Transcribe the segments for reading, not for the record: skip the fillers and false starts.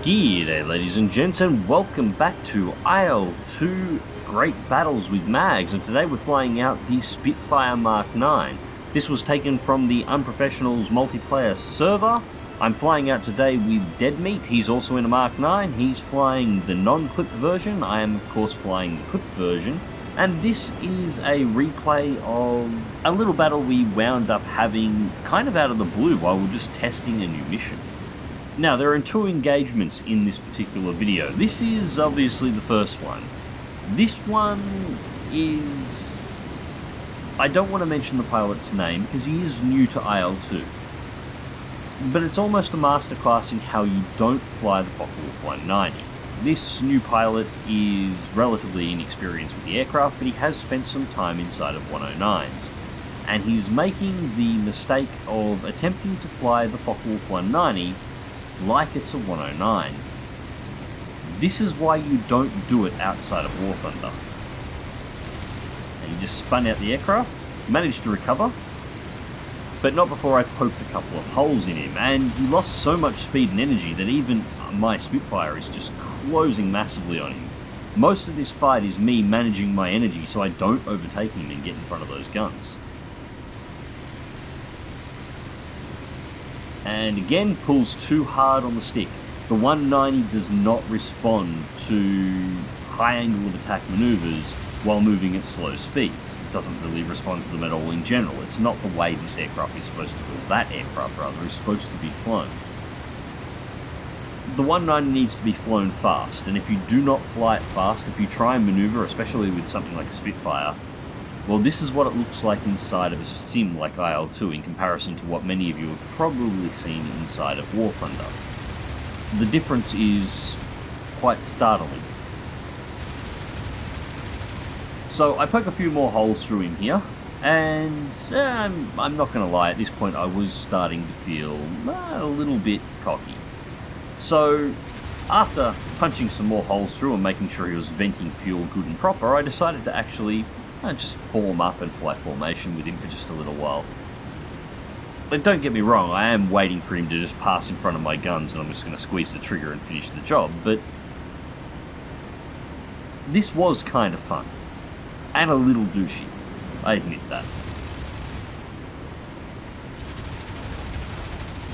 G'day ladies and gents, and welcome back to IL-2 Great Battles with Mags, and today we're flying out the Spitfire Mark 9. This was taken from the Unprofessionals multiplayer server. I'm flying out today with Deadmeat. He's also in a Mark 9. He's flying the non-clipped version. I am of course flying the clipped version. And this is a replay of a little battle we wound up having kind of out of the blue while we're just testing a new mission. Now, there are two engagements in this particular video. This is obviously the first one. This one is... I don't want to mention the pilot's name because he is new to IL-2. But it's almost a masterclass in how you don't fly the Focke-Wulf 190. This new pilot is relatively inexperienced with the aircraft, but he has spent some time inside of 109s. And he's making the mistake of attempting to fly the Focke-Wulf 190 like it's a 109. This is why you don't do it outside of War Thunder. And he just spun out the aircraft, managed to recover, but not before I poked a couple of holes in him, and he lost so much speed and energy that even my Spitfire is just closing massively on him. Most of this fight is me managing my energy so I don't overtake him and get in front of those guns. And again, pulls too hard on the stick. The 190 does not respond to high angle of attack maneuvers while moving at slow speeds. It doesn't really respond to them at all in general. It's not the way this aircraft is supposed to, or that aircraft rather, is supposed to be flown. The 190 needs to be flown fast, and if you do not fly it fast, if you try and maneuver, especially with something like a Spitfire, well, this is what it looks like inside of a sim like IL-2 in comparison to what many of you have probably seen inside of War Thunder. The difference is quite startling. So I poke a few more holes through him here, and I'm not going to lie, at this point I was starting to feel a little bit cocky. So after punching some more holes through and making sure he was venting fuel good and proper, I decided to actually just form up and fly formation with him for just a little while. But don't get me wrong, I am waiting for him to just pass in front of my guns and I'm just going to squeeze the trigger and finish the job, but this was kind of fun. And a little douchey. I admit that.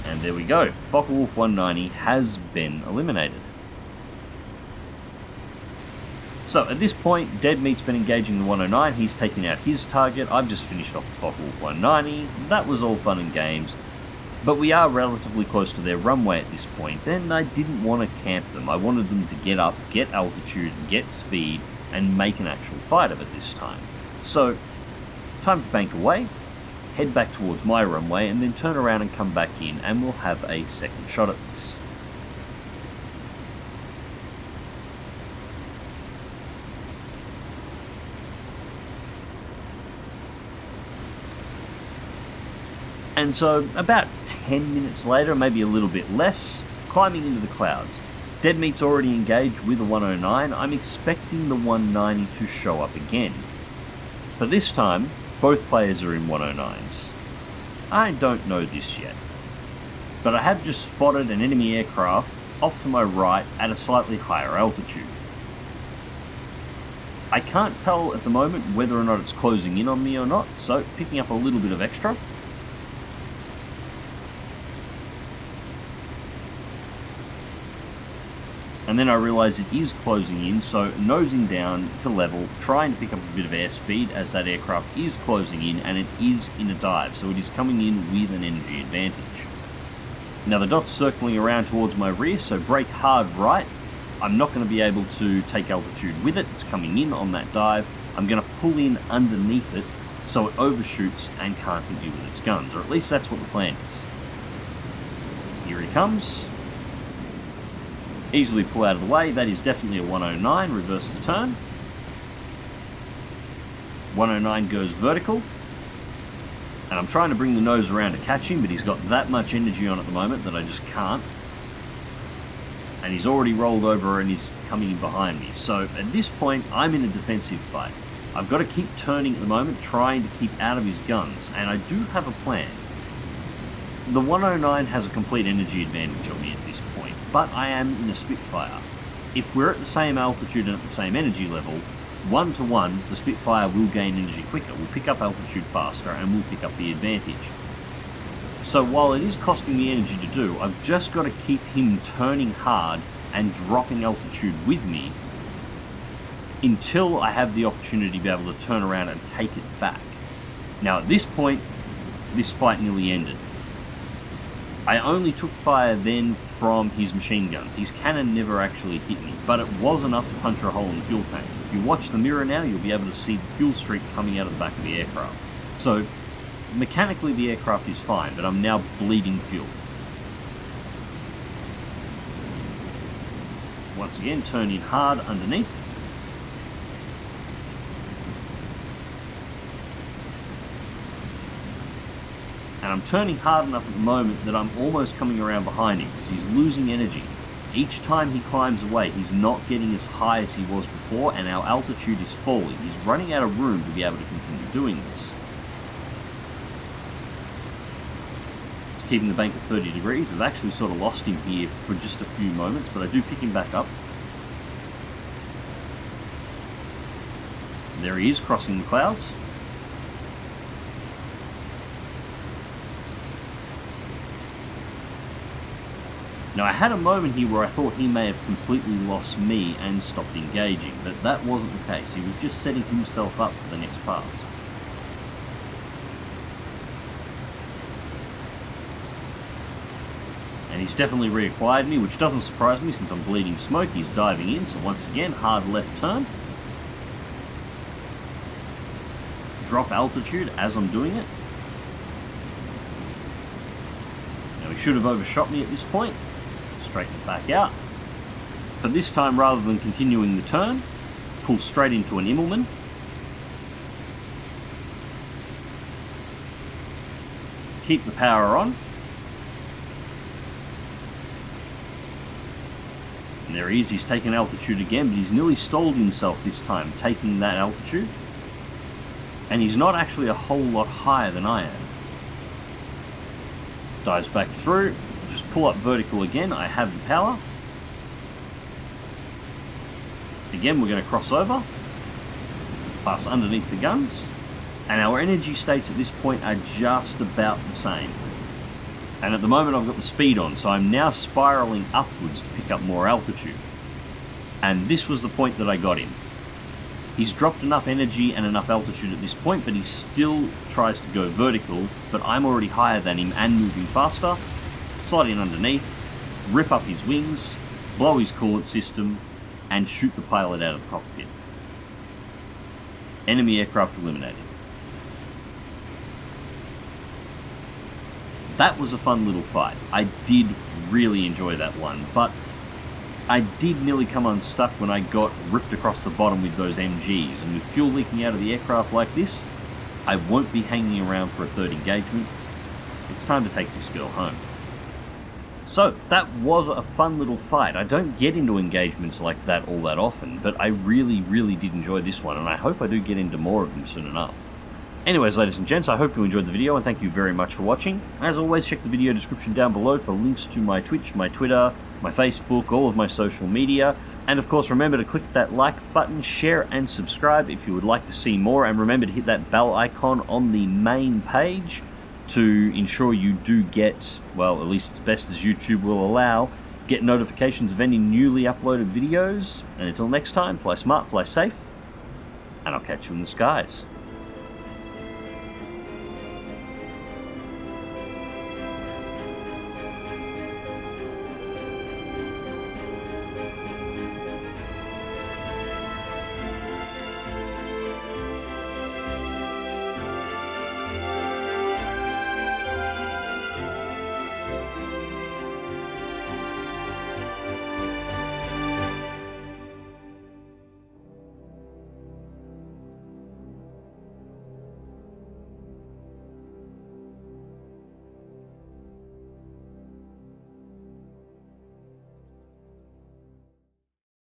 And there we go. Focke-Wulf 190 has been eliminated. So at this point, Deadmeat's been engaging the 109, he's taken out his target, I've just finished off the Focke-Wulf 190, that was all fun and games, but we are relatively close to their runway at this point, and I didn't want to camp them. I wanted them to get up, get altitude, get speed, and make an actual fight of it this time. So, time to bank away, head back towards my runway, and then turn around and come back in, and we'll have a second shot at this. And so, about 10 minutes later, maybe a little bit less, climbing into the clouds. Deadmeat's already engaged with the 109, I'm expecting the 190 to show up again. But this time, both players are in 109s. I don't know this yet, but I have just spotted an enemy aircraft off to my right at a slightly higher altitude. I can't tell at the moment whether or not it's closing in on me or not, so picking up a little bit of extra. And then I realise it is closing in, so nosing down to level, trying to pick up a bit of airspeed as that aircraft is closing in, and it is in a dive, so it is coming in with an energy advantage. Now the dot's circling around towards my rear, so brake hard right. I'm not going to be able to take altitude with it, it's coming in on that dive. I'm going to pull in underneath it so it overshoots and can't hit me with its guns, or at least that's what the plan is. Here he comes. Easily pull out of the way, that is definitely a 109, reverse the turn. 109 goes vertical, and I'm trying to bring the nose around to catch him, but he's got that much energy on at the moment that I just can't. And he's already rolled over and he's coming in behind me, so at this point I'm in a defensive fight. I've got to keep turning at the moment, trying to keep out of his guns, and I do have a plan. The 109 has a complete energy advantage on me at this point. but I am in a Spitfire. If we're at the same altitude and at the same energy level, 1 to 1, the Spitfire will gain energy quicker, will pick up altitude faster, and will pick up the advantage. So while it is costing me energy to do, I've just got to keep him turning hard and dropping altitude with me until I have the opportunity to be able to turn around and take it back. Now at this point, this fight nearly ended. I only took fire then from his machine guns. His cannon never actually hit me, but it was enough to puncture a hole in the fuel tank. If you watch the mirror now, you'll be able to see the fuel streak coming out of the back of the aircraft. So mechanically the aircraft is fine, but I'm now bleeding fuel. Once again, turn in hard underneath. And I'm turning hard enough at the moment that I'm almost coming around behind him because he's losing energy. Each time he climbs away, he's not getting as high as he was before, and our altitude is falling. He's running out of room to be able to continue doing this. Keeping the bank at 30 degrees. I've actually sort of lost him here for just a few moments, but I do pick him back up. There he is, crossing the clouds. Now I had a moment here where I thought he may have completely lost me and stopped engaging, but that wasn't the case. He was just setting himself up for the next pass. And he's definitely reacquired me, which doesn't surprise me since I'm bleeding smoke. He's diving in, so once again, hard left turn. Drop altitude as I'm doing it. Now he should have overshot me at this point. Straighten it back out. But this time, rather than continuing the turn, pull straight into an Immelman. Keep the power on. And there he is, he's taken altitude again, but he's nearly stalled himself this time, taking that altitude. And he's not actually a whole lot higher than I am. Dives back through, just pull up vertical again, I have the power. Again, we're going to cross over, pass underneath the guns, and our energy states at this point are just about the same. And at the moment I've got the speed on, so I'm now spiraling upwards to pick up more altitude. And this was the point that I got him. He's dropped enough energy and enough altitude at this point, but he still tries to go vertical, but I'm already higher than him and moving faster. Slide in underneath, rip up his wings, blow his coolant system, and shoot the pilot out of the cockpit. Enemy aircraft eliminated. That was a fun little fight. I did really enjoy that one, but I did nearly come unstuck when I got ripped across the bottom with those MGs, and with fuel leaking out of the aircraft like this, I won't be hanging around for a third engagement. It's time to take this girl home. So, that was a fun little fight. I don't get into engagements like that all that often, but I really did enjoy this one, and I hope I do get into more of them soon enough. Anyways, ladies and gents, I hope you enjoyed the video, and thank you very much for watching. As always, check the video description down below for links to my Twitch, my Twitter, my Facebook, all of my social media. And of course, remember to click that like button, share and subscribe if you would like to see more. And remember to hit that bell icon on the main page to ensure you do get, well, at least as best as YouTube will allow, get notifications of any newly uploaded videos. And until next time, fly smart, fly safe, and I'll catch you in the skies.